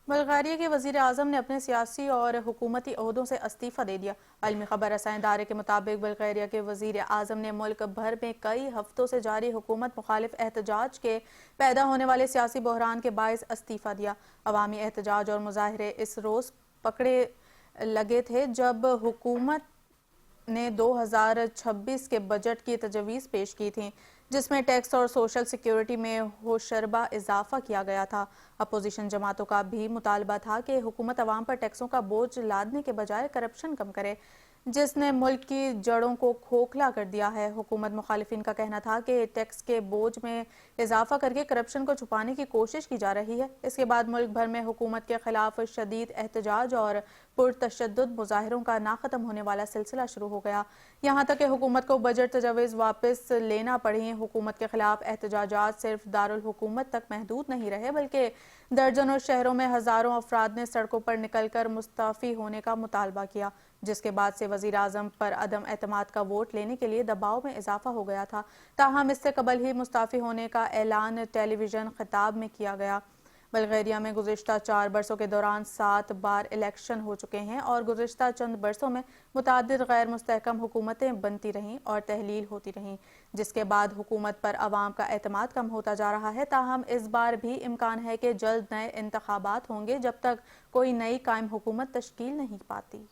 Bulgaria کے وزیر اعظم نے اپنے سیاسی اور حکومتی عہدوں سے استعفیٰ دے دیا۔ عالمی خبر رساں ادارے کے مطابق بلغاریہ کے وزیر اعظم نے ملک بھر میں کئی ہفتوں سے جاری حکومت مخالف احتجاج کے پیدا ہونے والے سیاسی بحران کے باعث استعفیٰ دیا۔ عوامی احتجاج اور مظاہرے اس روز پکڑے لگے تھے جب حکومت نے 2026 کے بجٹ کی تجویز پیش کی تھی، جس میں ٹیکس اور سوشل سیکیورٹی میں ہوشربا اضافہ کیا گیا تھا۔ اپوزیشن جماعتوں کا بھی مطالبہ تھا کہ حکومت عوام پر ٹیکسوں کا بوجھ لادنے کے بجائے کرپشن کم کرے، جس نے ملک کی جڑوں کو کھوکھلا کر دیا ہے۔ حکومت مخالفین کا کہنا تھا کہ ٹیکس کے بوجھ میں اضافہ کر کے کرپشن کو چھپانے کی کوشش کی جا رہی ہے۔ اس کے بعد ملک بھر میں حکومت کے خلاف شدید احتجاج اور پرتشدد مظاہروں کا نہ ختم ہونے والا سلسلہ شروع ہو گیا، یہاں تک کہ حکومت کو بجٹ تجویز واپس لینا پڑی۔ حکومت کے خلاف احتجاجات صرف دارالحکومت تک محدود نہیں رہے، بلکہ درجنوں شہروں میں ہزاروں افراد نے سڑکوں پر نکل کر مستعفی ہونے کا مطالبہ کیا، جس کے بعد سے وزیر اعظم پر عدم اعتماد کا ووٹ لینے کے لیے دباؤ میں اضافہ ہو گیا تھا۔ تاہم اس سے قبل ہی مستعفی ہونے کا اعلان ٹیلی ویژن خطاب میں کیا گیا۔ بلغاریہ میں گزشتہ 4 برسوں کے دوران 7 بار الیکشن ہو چکے ہیں اور گزشتہ چند برسوں میں متعدد غیر مستحکم حکومتیں بنتی رہیں اور تحلیل ہوتی رہیں، جس کے بعد حکومت پر عوام کا اعتماد کم ہوتا جا رہا ہے۔ تاہم اس بار بھی امکان ہے کہ جلد نئے انتخابات ہوں گے، جب تک کوئی نئی قائم حکومت تشکیل نہیں پاتی۔